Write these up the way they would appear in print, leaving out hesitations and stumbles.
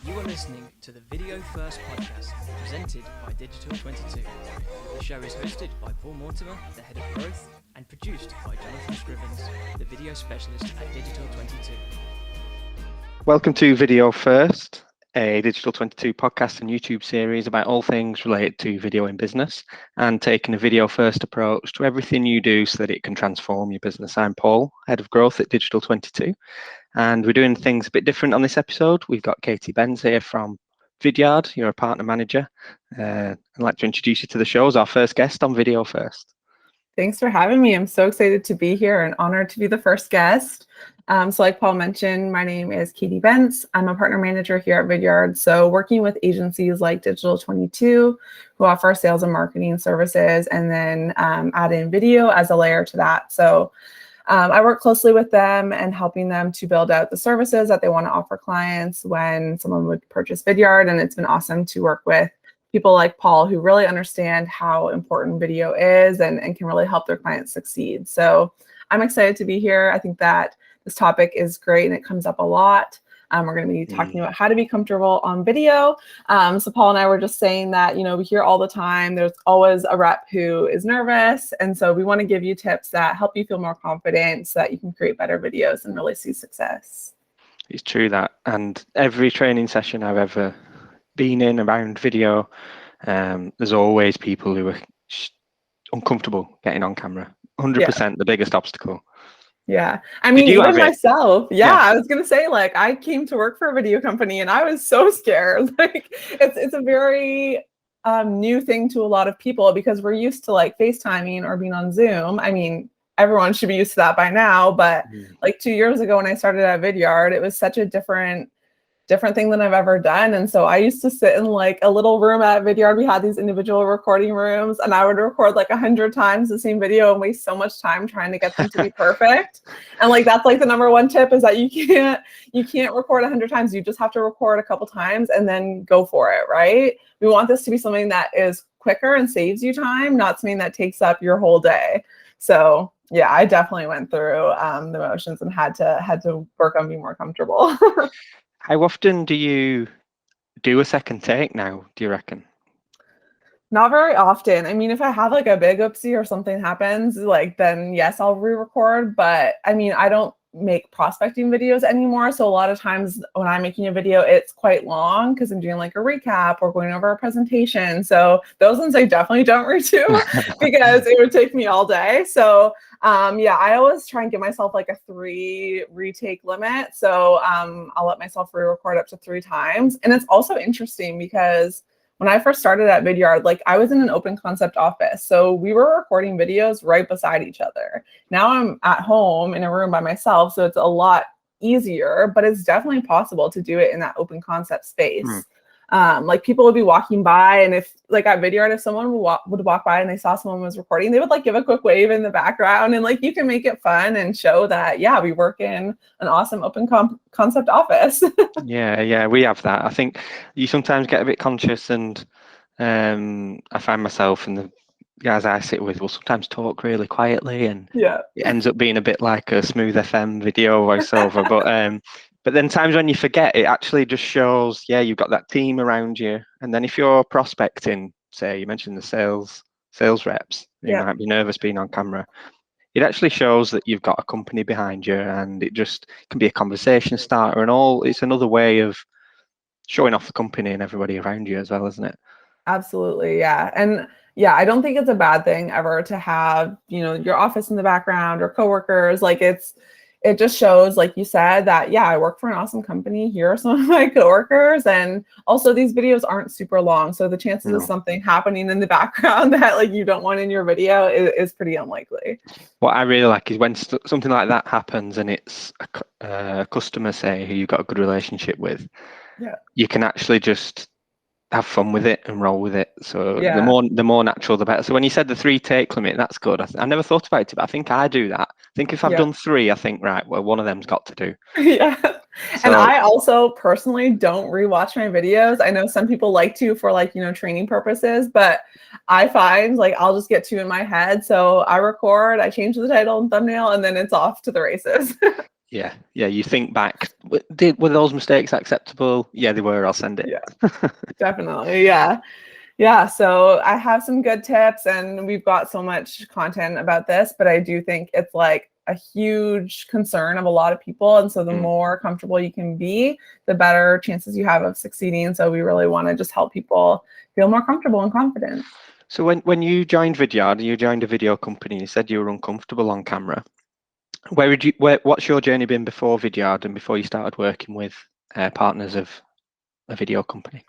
You are listening to the Video First podcast, presented by Digital 22. The show is hosted by Paul Mortimer, the head of growth, and produced by Jonathan Scrivens, the video specialist at Digital 22. Welcome to Video First, a Digital 22 podcast and YouTube series about all things related to video in business and taking a video first approach to everything you do so that it can transform your business. I'm Paul, head of growth at Digital 22. And we're doing things a bit different on this episode. We've got Bentz here from Vidyard. You're a partner manager. I'd like to introduce you to the show as our first guest on Video First. Thanks for having me. I'm so excited to be here and honored to be the first guest. So like Paul mentioned, my name is Bentz. I'm a partner manager here at Vidyard. So working with agencies like Digital 22, who offer sales and marketing services, and then add in video as a layer to that. So I work closely with them and helping them to build out the services that they want to offer clients when someone would purchase Vidyard. And it's been awesome to work with people like Paul who really understand how important video is and can really help their clients succeed. So I'm excited to be here. I think that this topic is great and it comes up a lot. We're going to be talking about how to be comfortable on video. So Paul and I were just saying that, we hear all the time, there's always a rep who is nervous. And so we want to give you tips that help you feel more confident so that you can create better videos and really see success. It's true that. And every training session I've ever been in around video, there's always people who are uncomfortable getting on camera. 100% the biggest obstacle. Yeah. I mean, even myself. Yeah. I was going to say, I came to work for a video company and I was so scared. It's a very new thing to a lot of people because we're used to FaceTiming or being on Zoom. I mean, everyone should be used to that by now. But 2 years ago when I started at Vidyard, it was such a different thing than I've ever done. And so I used to sit in a little room at Vidyard. We had these individual recording rooms and I would record 100 times the same video and waste so much time trying to get them to be perfect. And that's the number one tip is that you can't record 100 times. You just have to record a couple times and then go for it, right? We want this to be something that is quicker and saves you time, not something that takes up your whole day. So yeah, I definitely went through the motions and had to work on being more comfortable. How often do you do a second take now, do you reckon? Not very often. I mean, if I have a big oopsie or something happens, then yes, I'll re-record. But I mean, I don't make prospecting videos anymore. So a lot of times when I'm making a video, it's quite long because I'm doing a recap or going over a presentation. So those ones I definitely don't redo because it would take me all day. So yeah, I always try and give myself a 3 retake limit. So I'll let myself re-record up to 3 times. And it's also interesting because when I first started at Vidyard, I was in an open concept office. So we were recording videos right beside each other. Now I'm at home in a room by myself. So it's a lot easier, but it's definitely possible to do it in that open concept space. People would be walking by and if at Vidyard, if someone would walk by and they saw someone was recording, they would give a quick wave in the background and you can make it fun and show that, yeah, we work in an awesome open concept office. Yeah, we have that. I think you sometimes get a bit conscious and I find myself and the guys I sit with will sometimes talk really quietly and it ends up being a bit like a smooth FM video voiceover, but then times when you forget, it actually just shows, you've got that team around you. And then if you're prospecting, say you mentioned the sales reps, you might be nervous being on camera. It actually shows that you've got a company behind you and it just can be a conversation starter and all. It's another way of showing off the company and everybody around you as well, isn't it? Absolutely. Yeah. And yeah, I don't think it's a bad thing ever to have, your office in the background or coworkers. It just shows, like you said, that, I work for an awesome company. Here are some of my coworkers. And also these videos aren't super long. So the chances of something happening in the background that you don't want in your video is pretty unlikely. What I really like is when something like that happens and it's a customer, say, who you've got a good relationship with, you can actually just have fun with it and roll with it. So the more natural, the better. So when you said the 3 take limit, that's good. I never thought about it, but I think I do that. I think if I've done 3, I think, right, well, one of them's got to do. Yeah. And I also personally don't rewatch my videos. I know some people like to for training purposes, but I find I'll just get 2 in my head. So I record, I change the title and thumbnail, and then it's off to the races. Yeah, you think back, were those mistakes acceptable? Yeah, they were. I'll send it. Yeah, definitely. Yeah, so I have some good tips, and we've got so much content about this, but I do think it's like a huge concern of a lot of people. And so the more comfortable you can be, the better chances you have of succeeding. So we really want to just help people feel more comfortable and confident. So when you joined Vidyard, you joined a video company, you said you were uncomfortable on camera. What's your journey been before Vidyard and before you started working with partners of a video company?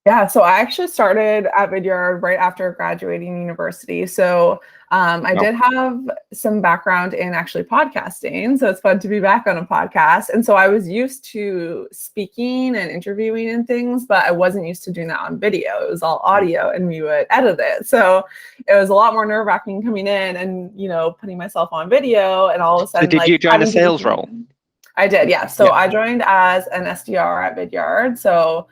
Yeah, so I actually started at Vidyard right after graduating university. So I did have some background in actually podcasting. So it's fun to be back on a podcast. And so I was used to speaking and interviewing and things, but I wasn't used to doing that on video. It was all audio and we would edit it. So it was a lot more nerve-wracking coming in and, putting myself on video, and all of a sudden. So did you join a sales role? I did, yeah. So I joined as an SDR at Vidyard. So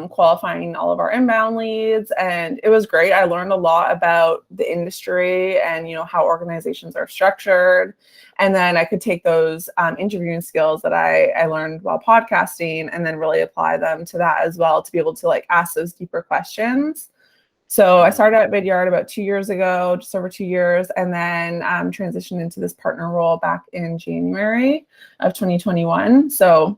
qualifying all of our inbound leads, and it was great. I learned a lot about the industry and how organizations are structured, and then I could take those interviewing skills that I learned while podcasting and then really apply them to that as well, to be able to like ask those deeper questions. So I started at Vidyard about 2 years ago, just over 2 years, and then transitioned into this partner role back in January of 2021. So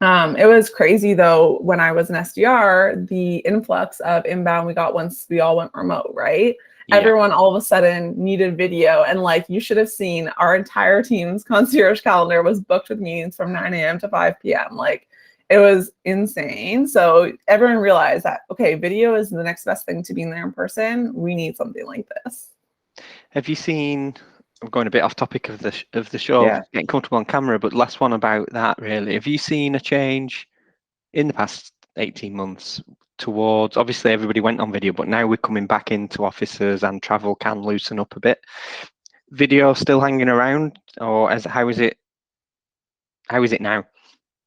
it was crazy though, when I was an SDR, the influx of inbound we got once we all went remote, right? Yeah. Everyone all of a sudden needed video, and like you should have seen, our entire team's concierge calendar was booked with meetings from 9 a.m. to 5 p.m. Like, it was insane. So everyone realized that, okay, video is the next best thing to being there in person. We need something like this. Have you seen, I'm going a bit off topic of the show, getting comfortable on camera, but last one about that really. Have you seen a change in the past 18 months towards, obviously everybody went on video, but now we're coming back into offices and travel can loosen up a bit. Video still hanging around, or how is it now?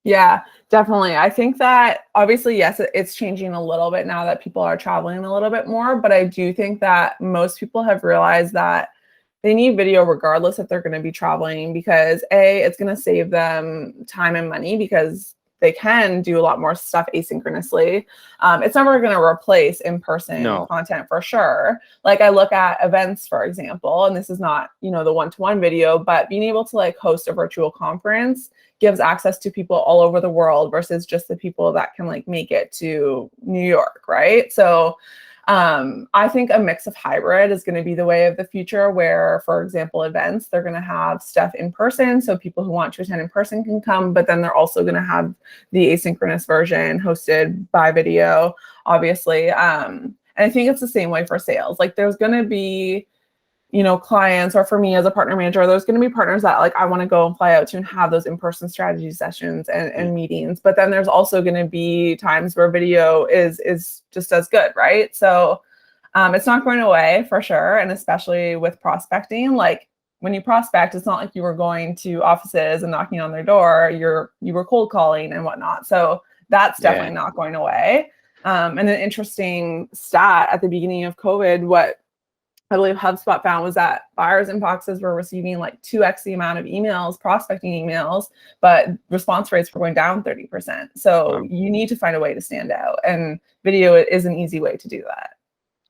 Yeah, definitely. I think that obviously, yes, it's changing a little bit now that people are traveling a little bit more, but I do think that most people have realized that they need video regardless if they're going to be traveling, because it's going to save them time and money because they can do a lot more stuff asynchronously. It's never going to replace in-person content for sure. Like, I look at events, for example, and this is not, the one-to-one video, but being able to like host a virtual conference gives access to people all over the world versus just the people that can like make it to New York, right? So I think a mix of hybrid is going to be the way of the future, where, for example, events, they're going to have stuff in person. So people who want to attend in person can come, but then they're also going to have the asynchronous version hosted by video, obviously. And I think it's the same way for sales. Like, there's going to be, clients, or for me as a partner manager, there's going to be partners that like I want to go and fly out to and have those in-person strategy sessions and meetings. But then there's also going to be times where video is just as good, right? So it's not going away for sure. And especially with prospecting, like when you prospect, it's not like you were going to offices and knocking on their door. You were cold calling and whatnot. So that's definitely not going away. And an interesting stat at the beginning of COVID, what I believe HubSpot found was that buyers' inboxes were receiving like 2x the amount of emails, prospecting emails, but response rates were going down 30%. So you need to find a way to stand out, and video is an easy way to do that.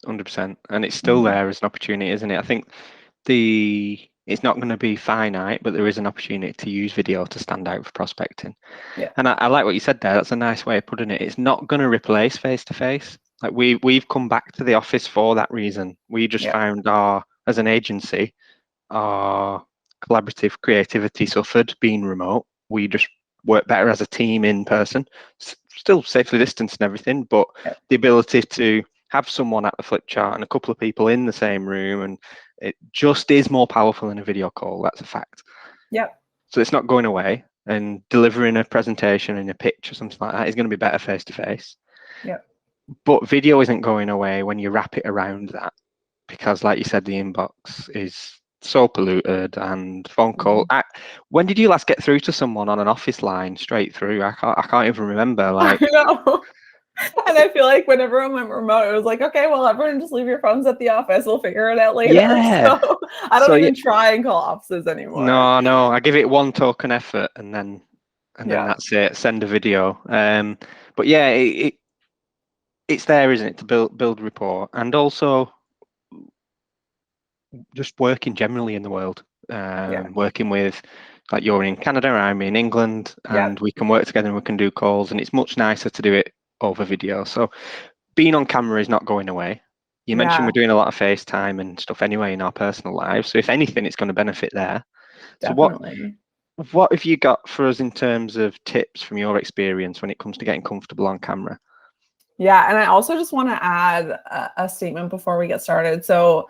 100%, and it's still there as an opportunity, isn't it? I think it's not going to be finite, but there is an opportunity to use video to stand out for prospecting. Yeah. And I like what you said there. That's a nice way of putting it. It's not going to replace face-to-face. Like we've come back to the office for that reason. We just found as an agency, our collaborative creativity suffered being remote. We just work better as a team in person, still safely distanced and everything, but the ability to have someone at the flip chart and a couple of people in the same room, and it just is more powerful in a video call. That's a fact. Yep. So it's not going away, and delivering a presentation and a pitch or something like that is going to be better face to face. Yep. But video isn't going away when you wrap it around that, because like you said, the inbox is so polluted, and phone call. When did you last get through to someone on an office line straight through? I can't even remember. Like, I know. And I feel like when everyone went remote, it was like, okay, well, everyone just leave your phones at the office. We'll figure it out later. Yeah. So I don't even try and call offices anymore. No, I give it one token effort and then that's it. Send a video. But yeah, it's there, isn't it, to build rapport, and also just working generally in the world. Working with, like, you're in Canada, I'm in England, and we can work together and we can do calls, and it's much nicer to do it over video. So being on camera is not going away. You mentioned we're doing a lot of FaceTime and stuff anyway in our personal lives. So if anything, it's going to benefit there. Definitely. So what have you got for us in terms of tips from your experience when it comes to getting comfortable on camera? Yeah, and I also just want to add a statement before we get started. So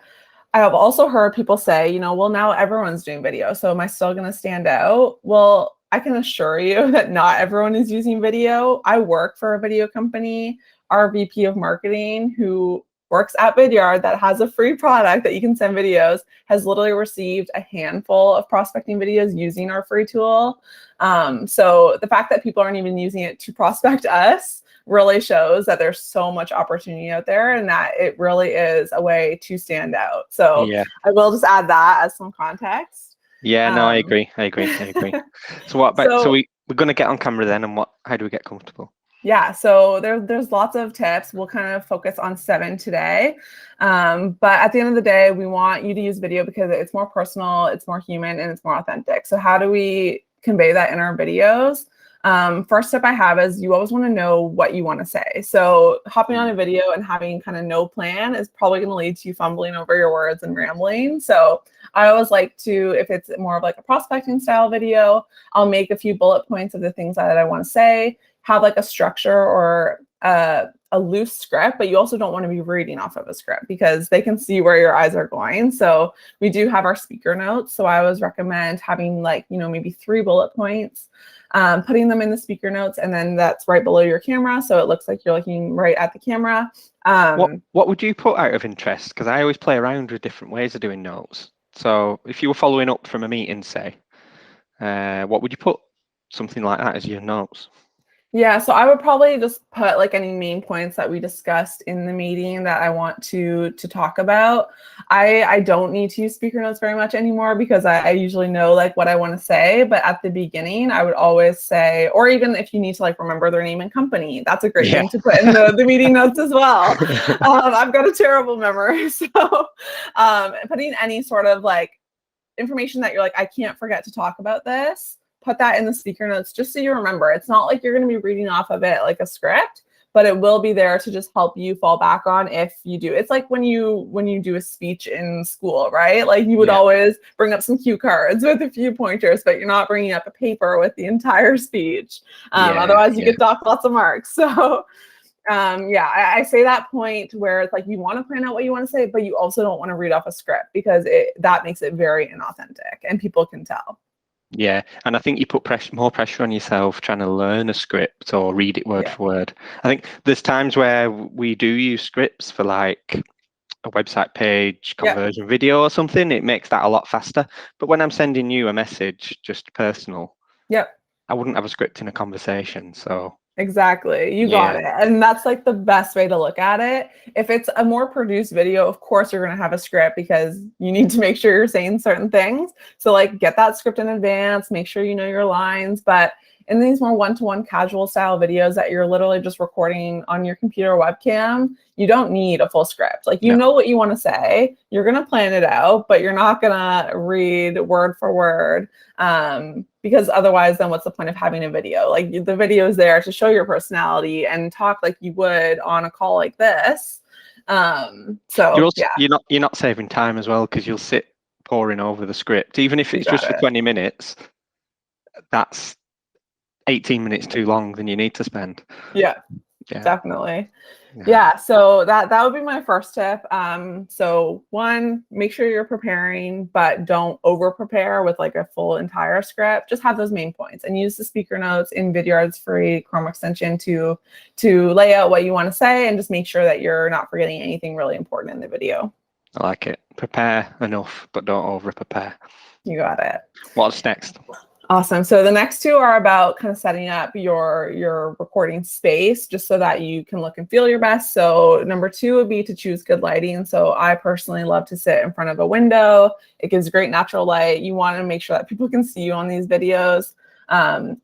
I have also heard people say, you know, well, now everyone's doing video, so am I still going to stand out? Well, I can assure you that not everyone is using video. I work for a video company. Our VP of marketing, who works at Vidyard, that has a free product that you can send videos, has literally received a handful of prospecting videos using our free tool. So the fact that people aren't even using it to prospect us really shows that there's so much opportunity out there, and that it really is a way to stand out. So I will just add that as some context. Yeah, no, I agree. So what about, so we're going to get on camera then, and how do we get comfortable? Yeah, so there's lots of tips. We'll kind of focus on 7 today. But at the end of the day, we want you to use video because it's more personal, it's more human, and it's more authentic. So how do we convey that in our videos? First step I have is you always want to know what you want to say. So hopping on a video and having kind of no plan is probably going to lead to you fumbling over your words and rambling. So I always like to, if it's more of like a prospecting style video, I'll make a few bullet points of the things that I want to say, have like a structure or a loose script, but you also don't want to be reading off of a script because they can see where your eyes are going. So we do have our speaker notes. So I always recommend having, like, you know, maybe 3 bullet points, putting them in the speaker notes, and then that's right below your camera. So it looks like you're looking right at the camera. What would you put out of interest? Because I always play around with different ways of doing notes. So if you were following up from a meeting, say, what would you put something like that as your notes? Yeah, so I would probably just put like any main points that we discussed in the meeting that I want to talk about. I don't need to use speaker notes very much anymore because I usually know like what I want to say. But at the beginning, I would always say, or even if you need to like remember their name and company, that's a great thing to put in the meeting notes as well. I've got a terrible memory, so putting any sort of like information that you're like, I can't forget to talk about this. Put that in the speaker notes just so you remember. It's not like you're going to be reading off of it like a script, but it will be there to just help you fall back on if you do. It's like when you do a speech in school, right? Like you would always bring up some cue cards with a few pointers, but you're not bringing up a paper with the entire speech. Otherwise you get docked lots of marks. So I say that point where it's like you want to plan out what you want to say, but you also don't want to read off a script because that makes it very inauthentic and people can tell. Yeah, and I think you put more pressure on yourself trying to learn a script or read it word for word. I think there's times where we do use scripts for like a website page conversion video or something. It makes that a lot faster. But when I'm sending you a message, just personal, I wouldn't have a script in a conversation. So exactly, you got it. And that's like the best way to look at it. If it's a more produced video, of course you're going to have a script because you need to make sure you're saying certain things. So like get that script in advance, make sure you know your lines. But in these more one-to-one casual style videos that you're literally just recording on your computer webcam, you don't need a full script. Like you know what you want to say, you're going to plan it out, but you're not going to read word for word. Because otherwise, then what's the point of having a video? Like the video is there to show your personality and talk like you would on a call like this. So you're not saving time as well because you'll sit poring over the script, even if it's just for 20 minutes. That's 18 minutes too long than you need to spend. Yeah. Definitely. Yeah, so that would be my first tip. So 1, make sure you're preparing, but don't over prepare with like a full entire script. Just have those main points and use the speaker notes in Vidyard's free Chrome extension to lay out what you want to say and just make sure that you're not forgetting anything really important in the video. I like it. Prepare enough, but don't over prepare. You got it. What's next? Awesome. So the next two are about kind of setting up your recording space just so that you can look and feel your best. So number two would be to choose good lighting. So I personally love to sit in front of a window. It gives great natural light. You want to make sure that people can see you on these videos.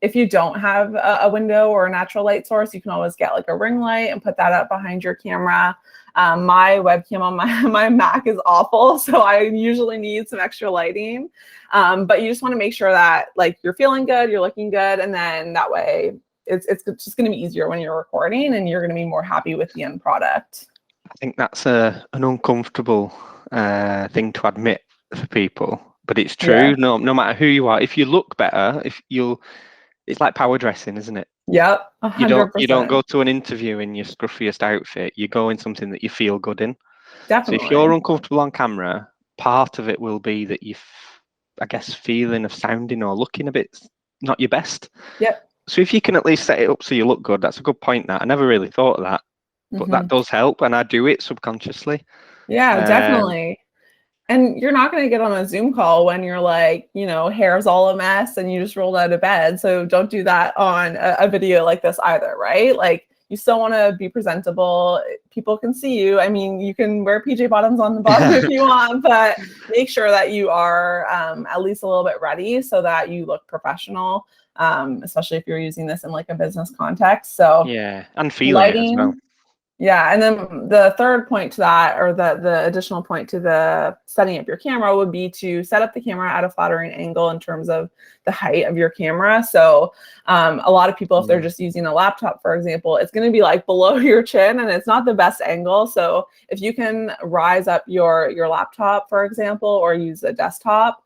If you don't have a window or a natural light source, you can always get like a ring light and put that up behind your camera. My webcam on my Mac is awful, so I usually need some extra lighting. But you just want to make sure that like you're feeling good, you're looking good, and then that way it's just going to be easier when you're recording, and you're going to be more happy with the end product. I think that's an uncomfortable thing to admit for people, but it's true. No matter who you are, if you look better, it's like power dressing, isn't it? Yep, 100%. You don't go to an interview in your scruffiest outfit. You go in something that you feel good in. Definitely. So if you're uncomfortable on camera, part of it will be that I guess, feeling of sounding or looking a bit not your best. Yep. So if you can at least set it up so you look good, that's a good point. That I never really thought of that, but that does help, and I do it subconsciously. Yeah, definitely. And you're not going to get on a Zoom call when you're like, hair's all a mess and you just rolled out of bed. So don't do that on a video like this either, right? Like you still want to be presentable. People can see you. I mean, you can wear PJ bottoms on the bottom if you want, but make sure that you are at least a little bit ready so that you look professional, especially if you're using this in like a business context. So yeah, and feeling lighting, it as well. Yeah, and then the third point to that, or the additional point to the setting up your camera, would be to set up the camera at a flattering angle in terms of the height of your camera. So a lot of people, if they're just using a laptop, for example, it's going to be like below your chin, and it's not the best angle. So if you can rise up your laptop, for example, or use a desktop,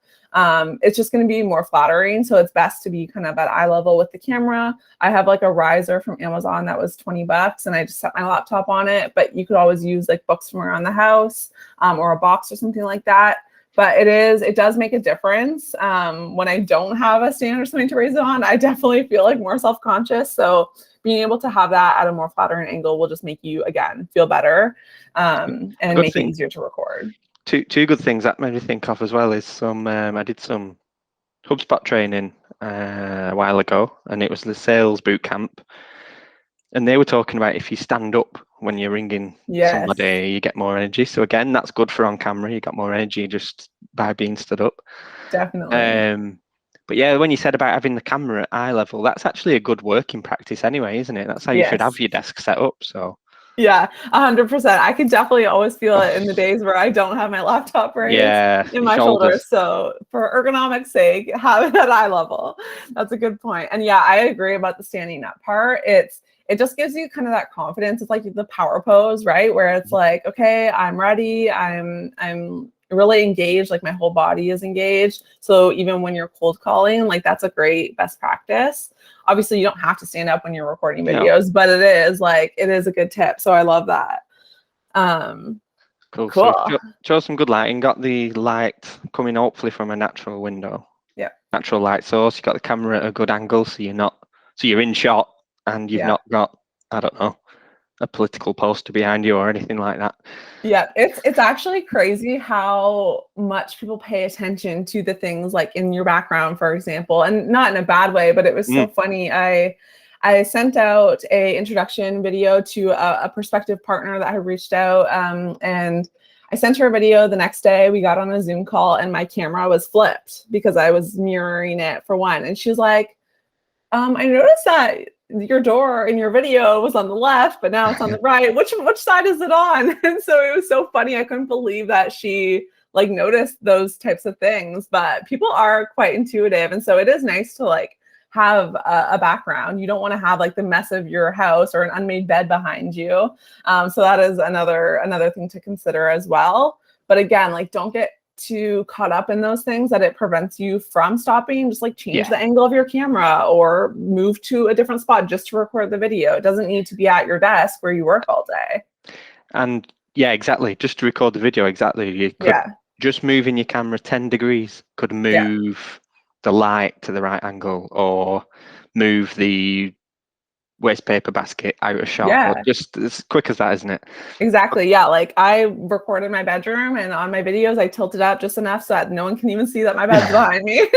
it's just going to be more flattering. So it's best to be kind of at eye level with the camera. I have like a riser from Amazon that was $20, and I just set my laptop on it, but you could always use like books from around the house or a box or something like that. But it does make a difference. When I don't have a stand or something to raise it on, I definitely feel like more self-conscious. So being able to have that at a more flattering angle will just make you, again, feel better and make it easier to record. Two good things that made me think of as well is I did some HubSpot training a while ago, and it was the sales boot camp, and they were talking about if you stand up when you're ringing somebody, you get more energy. So again, that's good for on camera. You got more energy just by being stood up. Definitely. But yeah, when you said about having the camera at eye level, that's actually a good working practice anyway, isn't it? That's how you should have your desk set up. So. Yeah, 100%. I can definitely always feel it in the days where I don't have my laptop raised in my shoulders. So for ergonomics sake, have it at eye level. That's a good point. And yeah, I agree about the standing up part. It just gives you kind of that confidence. It's like the power pose, right? Where it's like, okay, I'm ready. I'm really engaged. Like my whole body is engaged. So even when you're cold calling, like that's a great best practice. Obviously, you don't have to stand up when you're recording videos, but it is a good tip. So I love that. Cool. So chose some good lighting. Got the light coming hopefully from a natural window. Yeah. Natural light source. You got the camera at a good angle, so you're in shot, and you've not got, I don't know, a political poster behind you or anything like that. Yeah, it's actually crazy how much people pay attention to the things like in your background, for example, and not in a bad way, but it was so funny. I sent out a introduction video to a prospective partner that had reached out, and I sent her a video the next day. We got on a Zoom call, and my camera was flipped because I was mirroring it for one, and she was like, I noticed that your door in your video was on the left, but now it's on the right. Which side is it on? And so it was so funny. I couldn't believe that she like noticed those types of things, but people are quite intuitive. And so it is nice to like have a background. You don't want to have like the mess of your house or an unmade bed behind you. So that is another thing to consider as well. But again, like don't get too caught up in those things that it prevents you from stopping. Just like change the angle of your camera or move to a different spot just to record the video. It doesn't need to be at your desk where you work all day. And yeah, exactly. Just to record the video, exactly. You could just moving your camera 10 degrees could move the light to the right angle, or move the waste paper basket out of shot. Yeah. Or just as quick as that, isn't it? Exactly. Yeah. Like I recorded my bedroom, and on my videos, I tilted up just enough so that no one can even see that my bed's behind me.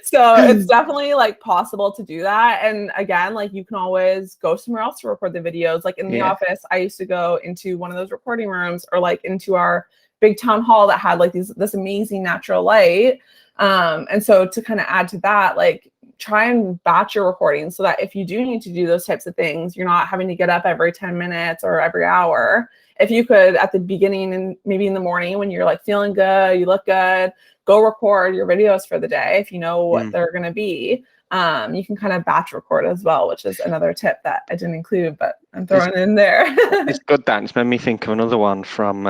So it's definitely like possible to do that. And again, like you can always go somewhere else to record the videos. Like in the office, I used to go into one of those recording rooms, or like into our big town hall that had like this amazing natural light. And so to kind of add to that, like try and batch your recordings so that if you do need to do those types of things, you're not having to get up every 10 minutes or every hour. If you could, at the beginning and maybe in the morning when you're like feeling good, you look good, go record your videos for the day. If you know what they're going to be, you can kind of batch record as well, which is another tip that I didn't include, but I'm throwing in there. It's good, that. It's made me think of another one from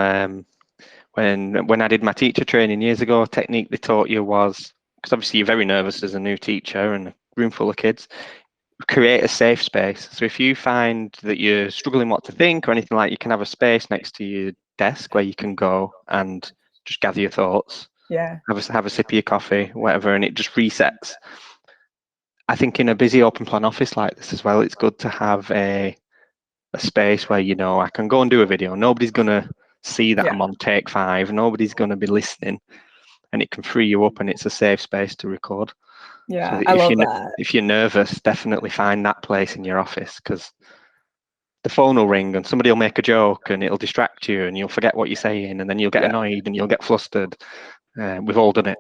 when I did my teacher training years ago. A technique they taught you was, because obviously you're very nervous as a new teacher and a room full of kids, create a safe space. So if you find that you're struggling what to think or anything, like, you can have a space next to your desk where you can go and just gather your thoughts. Yeah. Have a sip of your coffee, whatever, and it just resets. I think in a busy open plan office like this as well, it's good to have a space where, you know, I can go and do a video. Nobody's gonna see that I'm on take 5. Nobody's gonna be listening, and it can free you up, and it's a safe space to record. Yeah, so I love that. If you're nervous, definitely find that place in your office, because the phone will ring and somebody will make a joke and it'll distract you and you'll forget what you're saying, and then you'll get annoyed and you'll get flustered. We've all done it.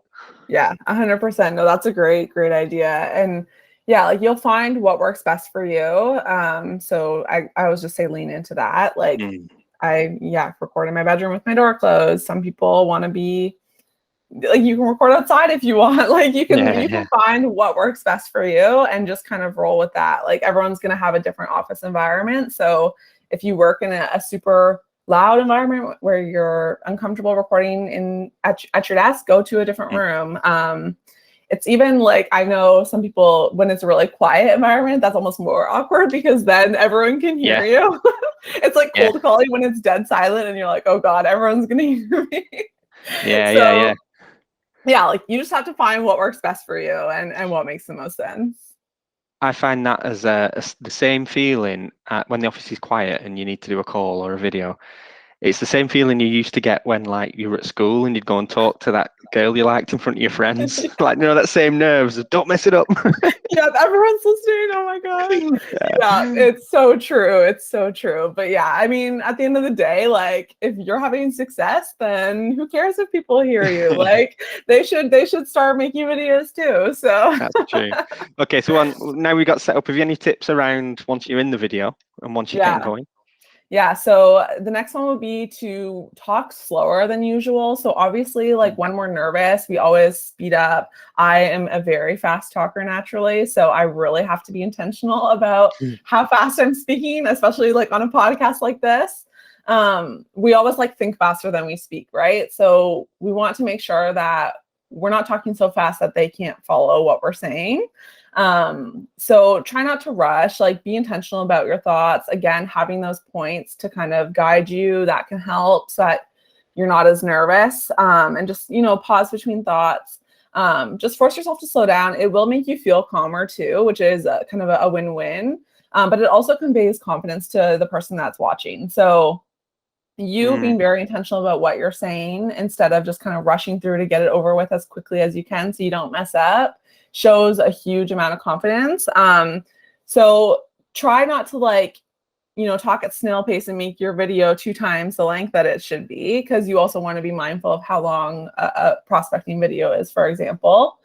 Yeah, 100%. No, that's a great idea. And yeah, like you'll find what works best for you. So I always just say lean into that. Like I record in my bedroom with my door closed. Some people want to be like, you can record outside if you want. Like you can find what works best for you and just kind of roll with that. Like everyone's going to have a different office environment. So if you work in a super loud environment where you're uncomfortable recording at your desk, go to a different room. It's even like, I know some people, when it's a really quiet environment, that's almost more awkward because then everyone can hear you. It's like cold calling when it's dead silent and you're like, oh God, everyone's going to hear me. Yeah, like you just have to find what works best for you and what makes the most sense. I find that as the same feeling when the office is quiet and you need to do a call or a video. It's the same feeling you used to get when, like, you were at school and you'd go and talk to that girl you liked in front of your friends. Like, you know, that same nerves. Don't mess it up. Yeah, everyone's listening. Oh my God. Yeah, it's so true. It's so true. But yeah, I mean, at the end of the day, like, if you're having success, then who cares if people hear you? Like, they should start making videos too. So that's true. Okay, so now we got set up. Have you any tips around once you're in the video and once you're getting going? Yeah, so the next one would be to talk slower than usual. So obviously, like when we're nervous, we always speed up. I am a very fast talker naturally, so I really have to be intentional about how fast I'm speaking, especially like on a podcast like this. We always like think faster than we speak, right? So we want to make sure that we're not talking so fast that they can't follow what we're saying. So try not to rush, like be intentional about your thoughts. Again, having those points to kind of guide you, that can help so that you're not as nervous. And just, you know, pause between thoughts. Just force yourself to slow down. It will make you feel calmer too, which is kind of a win-win. But it also conveys confidence to the person that's watching. So you being very intentional about what you're saying instead of just kind of rushing through to get it over with as quickly as you can so you don't mess up shows a huge amount of confidence. So try not to, like, you know, talk at snail pace and make your video 2 times the length that it should be, because you also want to be mindful of how long a prospecting video is, for example.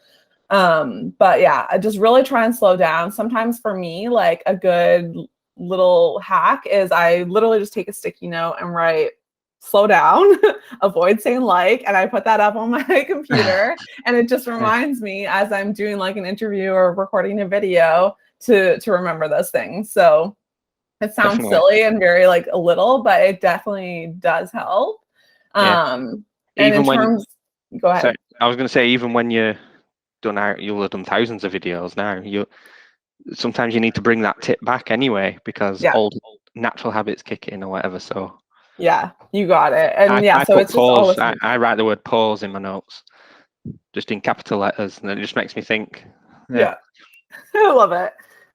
But yeah, I just really try and slow down. Sometimes for me, like a good little hack is I literally just take a sticky note and write slow down, avoid saying like, and I put that up on my computer and it just reminds me as I'm doing like an interview or recording a video to remember those things. So it sounds silly and very like a little, but it definitely does help. And even in terms, go ahead. So I was going to say, even when you'll have done thousands of videos now, sometimes you need to bring that tip back anyway, because old natural habits kick in or whatever. So yeah, you got it. And so it's pause. just I write the word pause in my notes, just in capital letters, and it just makes me think. Yeah. I love it.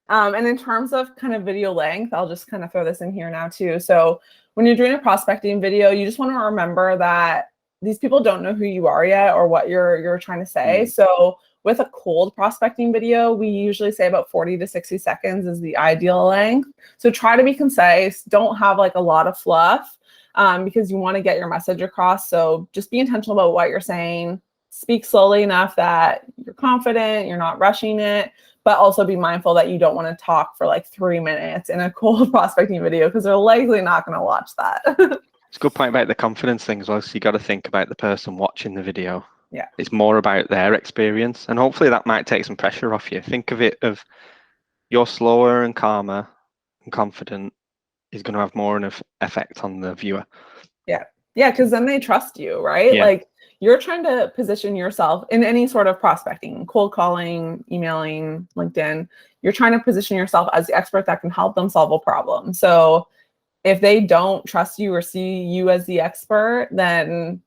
And in terms of kind of video length, I'll just kind of throw this in here now too. So when you're doing a prospecting video, you just want to remember that these people don't know who you are yet or what you're trying to say. So with a cold prospecting video, we usually say about 40 to 60 seconds is the ideal length. So try to be concise. Don't have like a lot of fluff because you want to get your message across. So just be intentional about what you're saying. Speak slowly enough that you're confident, you're not rushing it, but also be mindful that you don't want to talk for like 3 minutes in a cold prospecting video because they're likely not going to watch that. It's a good point about the confidence thing as well. So you got to think about the person watching the video. Yeah. It's more about their experience, and hopefully that might take some pressure off you. Think of it of you're slower and calmer and confident is going to have more of an effect on the viewer. Yeah. Yeah, because then they trust you, right? Yeah. Like you're trying to position yourself in any sort of prospecting, cold calling, emailing, LinkedIn. You're trying to position yourself as the expert that can help them solve a problem. So if they don't trust you or see you as the expert, then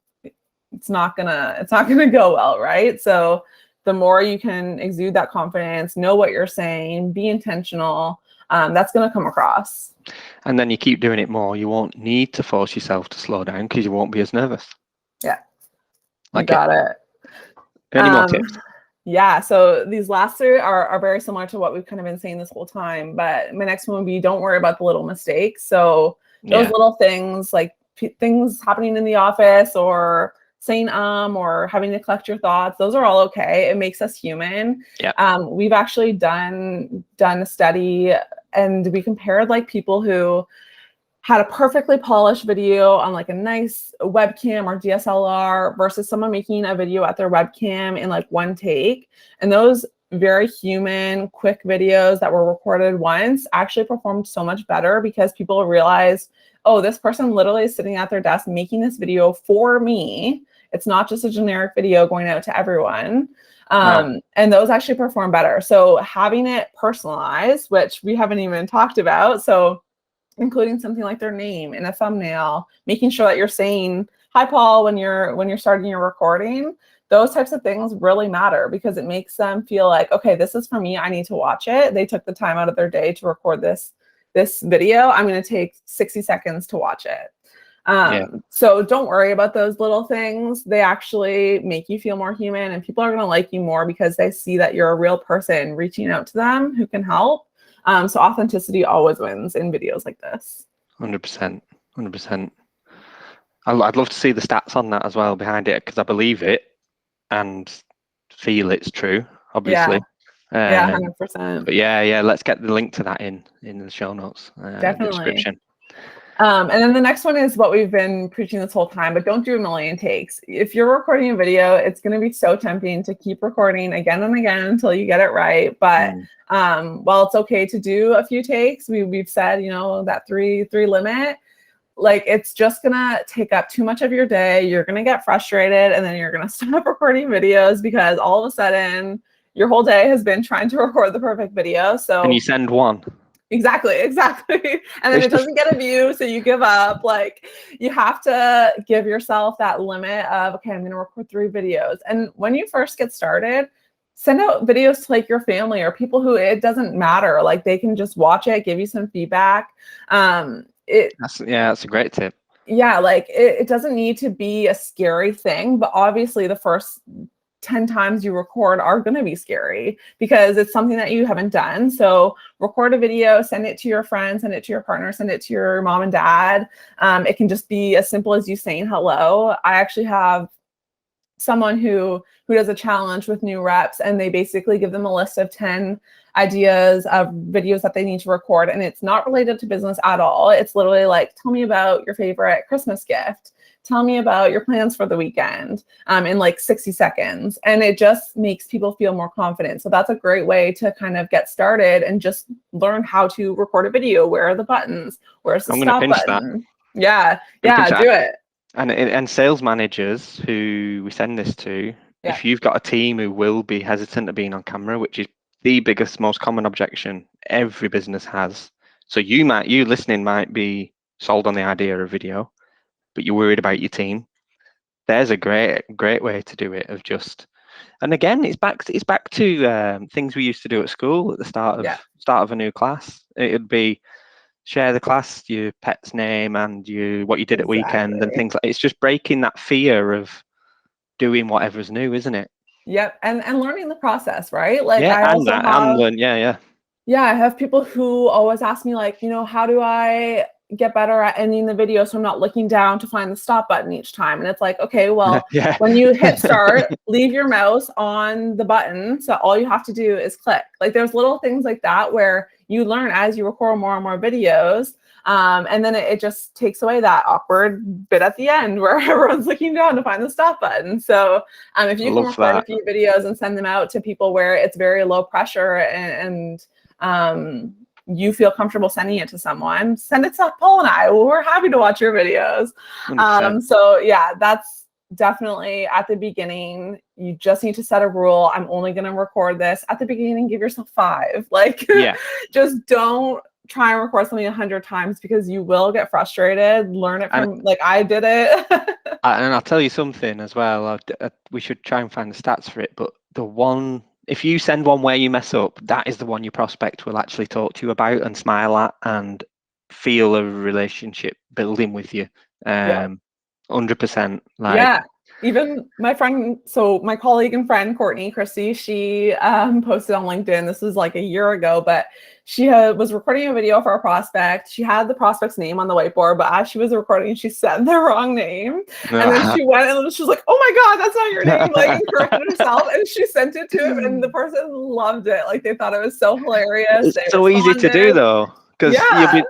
it's not gonna go well, right? So the more you can exude that confidence, know what you're saying, be intentional, that's gonna come across. And then you keep doing it more. You won't need to force yourself to slow down because you won't be as nervous. Yeah, like you got it. Any more tips? Yeah, so these last three are very similar to what we've kind of been saying this whole time. But my next one would be don't worry about the little mistakes. So those little things like things happening in the office or saying or having to collect your thoughts, those are all okay. It makes us human. Yeah. We've actually done a study and we compared like people who had a perfectly polished video on like a nice webcam or DSLR versus someone making a video at their webcam in like one take. And those very human, quick videos that were recorded once actually performed so much better because people realized, oh, this person literally is sitting at their desk making this video for me. It's not just a generic video going out to everyone. And those actually perform better. So having it personalized, which we haven't even talked about. So including something like their name in a thumbnail, making sure that you're saying, hi, Paul, when you're starting your recording, those types of things really matter because it makes them feel like, okay, this is for me. I need to watch it. They took the time out of their day to record this video. I'm going to take 60 seconds to watch it. So don't worry about those little things. They actually make you feel more human and people are going to like you more because they see that you're a real person reaching out to them who can help. So authenticity always wins in videos like this. 100%. I'd love to see the stats on that as well behind it because I believe it and feel it's true, obviously. Yeah, 100%. But yeah, let's get the link to that in the show notes. Definitely. The description. And then the next one is what we've been preaching this whole time, but don't do a million takes. If you're recording a video, it's going to be so tempting to keep recording again and again until you get it right. But while it's okay to do a few takes, we've said, that three limit, like it's just going to take up too much of your day. You're going to get frustrated and then you're going to stop recording videos because all of a sudden your whole day has been trying to record the perfect video. So and you send one. Exactly. And then it doesn't get a view, so you give up. Like you have to give yourself that limit of, okay, I'm going to record 3 videos. And when you first get started, send out videos to like your family or people who it doesn't matter. Like they can just watch it, give you some feedback. That's a great tip. Yeah, like it doesn't need to be a scary thing, but obviously the first 10 times you record are going to be scary because it's something that you haven't done. So record a video, send it to your friends, send it to your partner, send it to your mom and dad. It can just be as simple as you saying hello. I actually have someone who does a challenge with new reps and they basically give them a list of 10 ideas of videos that they need to record. And it's not related to business at all. It's literally like, tell me about your favorite Christmas gift. Tell me about your plans for the weekend in like 60 seconds. And it just makes people feel more confident. So that's a great way to kind of get started and just learn how to record a video. Where are the buttons? Where's the stop button? That. Yeah, do it. And sales managers who we send this to, if you've got a team who will be hesitant of being on camera, which is the biggest, most common objection every business has. So you listening might be sold on the idea of video, but you're worried about your team. There's a great way to do it of just And again, it's back to things we used to do at school at the start of a new class. It would be share the class, your pet's name, and what you did at weekend, and things like. It's just breaking that fear of doing whatever's new, isn't it? Yep, and learning the process, right? Like yeah, I also I have people who always ask me, like, you know, how do I get better at ending the video so I'm not looking down to find the stop button each time? And it's like, okay, well, when you hit start, leave your mouse on the button. So all you have to do is click. Like there's little things like that where you learn as you record more and more videos. And then it just takes away that awkward bit at the end where everyone's looking down to find the stop button. So if you can record a few videos and send them out to people where it's very low pressure and you feel comfortable sending it to someone, send it to Paul and I. We're happy to watch your videos. So yeah, that's definitely at the beginning. You just need to set a rule. I'm only going to record this at the beginning. Give yourself 5. Like, just don't try and record something 100 times because you will get frustrated. Learn it from like I did it. And I'll tell you something as well. We should try and find the stats for it. But if you send one where you mess up, that is the one your prospect will actually talk to you about and smile at and feel a relationship building with you. 100%. Like, even my friend, so my colleague and friend, Courtney Christie, she posted on LinkedIn, this was like a year ago, but she was recording a video for a prospect. She had the prospect's name on the whiteboard, but as she was recording, she said the wrong name. And then she went and she was like, oh my God, that's not your name. Like, and corrected herself. And she sent it to him and the person loved it. Like, they thought it was so hilarious. It's so easy to do though. Because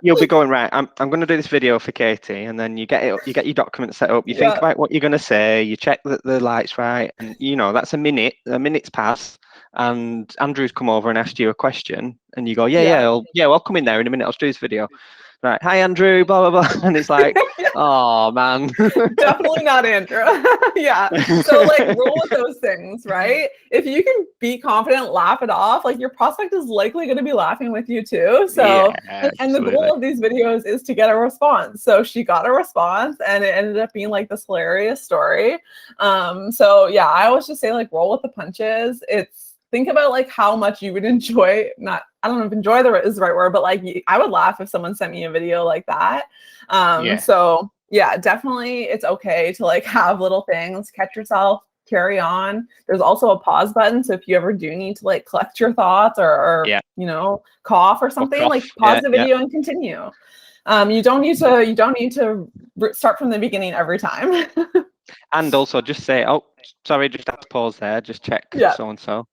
you'll be going, right, I'm going to do this video for Katie, and then you get your document set up, you think about what you're going to say, you check that the light's right, and that's a minute's pass, and Andrew's come over and asked you a question, and you go, I'll come in there in a minute, I'll do this video. Right, hi Andrew, blah blah blah, and it's like, oh man, definitely not Andrew. So like roll with those things, right? If you can be confident, laugh it off, like your prospect is likely going to be laughing with you too. So and the goal of these videos is to get a response. So she got a response and it ended up being like this hilarious story. So yeah, I always just say like roll with the punches. Think about like how much you would enjoy, I don't know if enjoy is the right word, but like I would laugh if someone sent me a video like that. So yeah, definitely it's okay to like have little things, catch yourself, carry on. There's also a pause button. So if you ever do need to like collect your thoughts or cough or something, like pause the video and continue. You don't need to start from the beginning every time. And also just say, oh, sorry, just have to pause there. Just check so-and-so.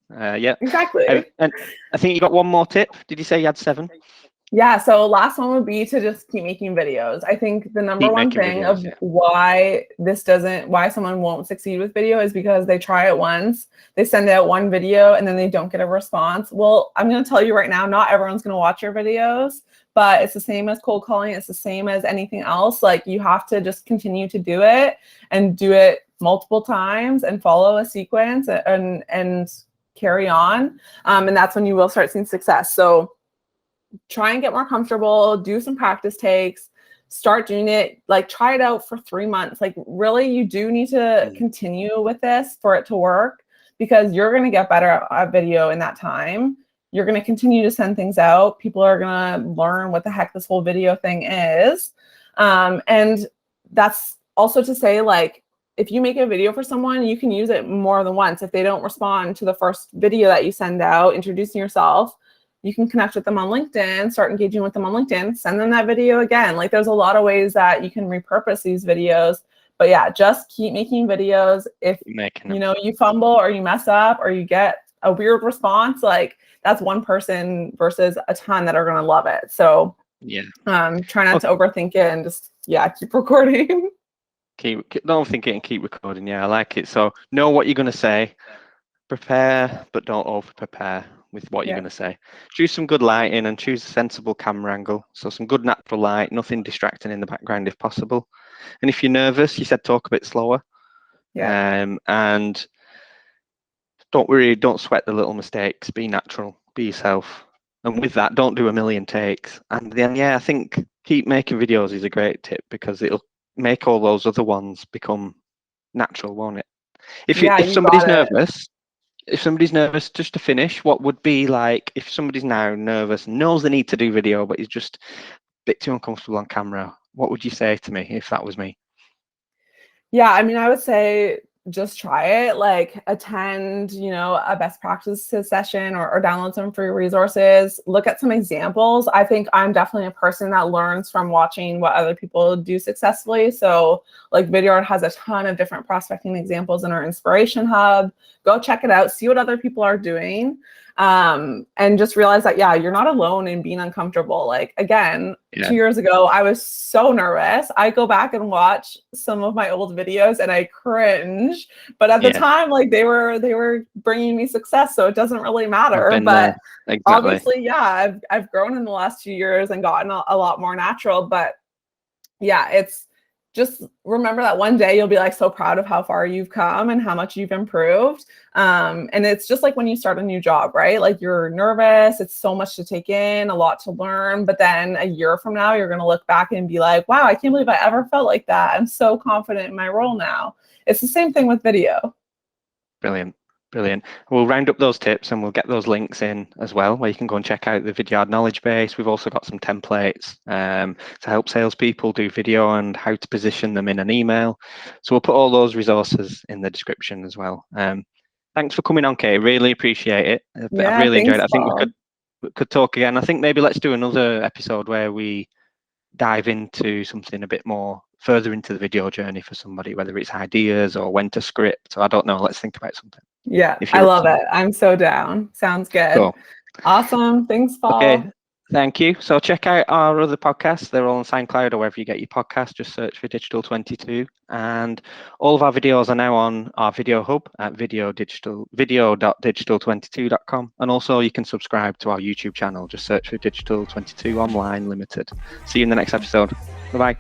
Exactly. And I think you got one more tip. Did you say you had 7? Yeah. So last one would be to just keep making videos. I think the number one thing of why someone won't succeed with video is because they try it once, they send out one video and then they don't get a response. Well, I'm going to tell you right now, not everyone's going to watch your videos, but it's the same as cold calling. It's the same as anything else. Like you have to just continue to do it and do it multiple times and follow a sequence and carry on. And that's when you will start seeing success. So try and get more comfortable, do some practice takes, start doing it, like try it out for 3 months. Like really, you do need to continue with this for it to work because you're going to get better at video in that time. You're going to continue to send things out. People are going to learn what the heck this whole video thing is. And that's also to say, like, if you make a video for someone, you can use it more than once. If they don't respond to the first video that you send out, introducing yourself, you can connect with them on LinkedIn, start engaging with them on LinkedIn, send them that video again. Like there's a lot of ways that you can repurpose these videos. But yeah, just keep making videos. If you fumble or you mess up or you get a weird response, like that's one person versus a ton that are going to love it. So try not to overthink it and just keep recording. Don't overthink it and keep recording. I like it. So know what you're going to say, prepare, but don't over prepare with what you're going to say. Choose some good lighting and choose a sensible camera angle. So some good natural light, nothing distracting in the background if possible. And if you're nervous, you said talk a bit slower. And don't worry, don't sweat the little mistakes. Be natural, be yourself. And with that, don't do a million takes. And then, I think keep making videos is a great tip because it'll make all those other ones become natural, won't it? If somebody's nervous, if somebody's nervous, just to finish, what would be like if somebody's now nervous, knows they need to do video, but is just a bit too uncomfortable on camera? What would you say to me if that was me? Yeah, I mean, I would say just try it, like attend, a best practices session or download some free resources, look at some examples. I think I'm definitely a person that learns from watching what other people do successfully. So like Vidyard has a ton of different prospecting examples in our inspiration hub. Go check it out, see what other people are doing. And just realize that, yeah, you're not alone in being uncomfortable. Like, again, 2 years ago, I was so nervous. I go back and watch some of my old videos and I cringe, but at the time, like they were bringing me success. So it doesn't really matter, but obviously, yeah, I've grown in the last 2 years and gotten a lot more natural, but yeah, it's just remember that one day you'll be like so proud of how far you've come and how much you've improved. And it's just like when you start a new job, right? Like you're nervous, it's so much to take in, a lot to learn. But then a year from now, you're going to look back and be like, wow, I can't believe I ever felt like that. I'm so confident in my role now. It's the same thing with video. Brilliant. Brilliant. We'll round up those tips and we'll get those links in as well, where you can go and check out the Vidyard knowledge base. We've also got some templates to help salespeople do video and how to position them in an email. So we'll put all those resources in the description as well. Thanks for coming on, Kate. Really appreciate it. I've really enjoyed it. I think we could talk again. I think maybe let's do another episode where we dive into something a bit more further into the video journey for somebody, whether it's ideas or when to script. I don't know. Let's think about something. Yeah, I love it. I'm so down. Sounds good. Cool. Awesome. Thanks, Paul. Okay, thank you. So check out our other podcasts. They're all on SoundCloud or wherever you get your podcasts. Just search for Digital 22. And all of our videos are now on our video hub at video.digital22.com. And also you can subscribe to our YouTube channel. Just search for Digital 22 Online Limited. See you in the next episode. Bye-bye.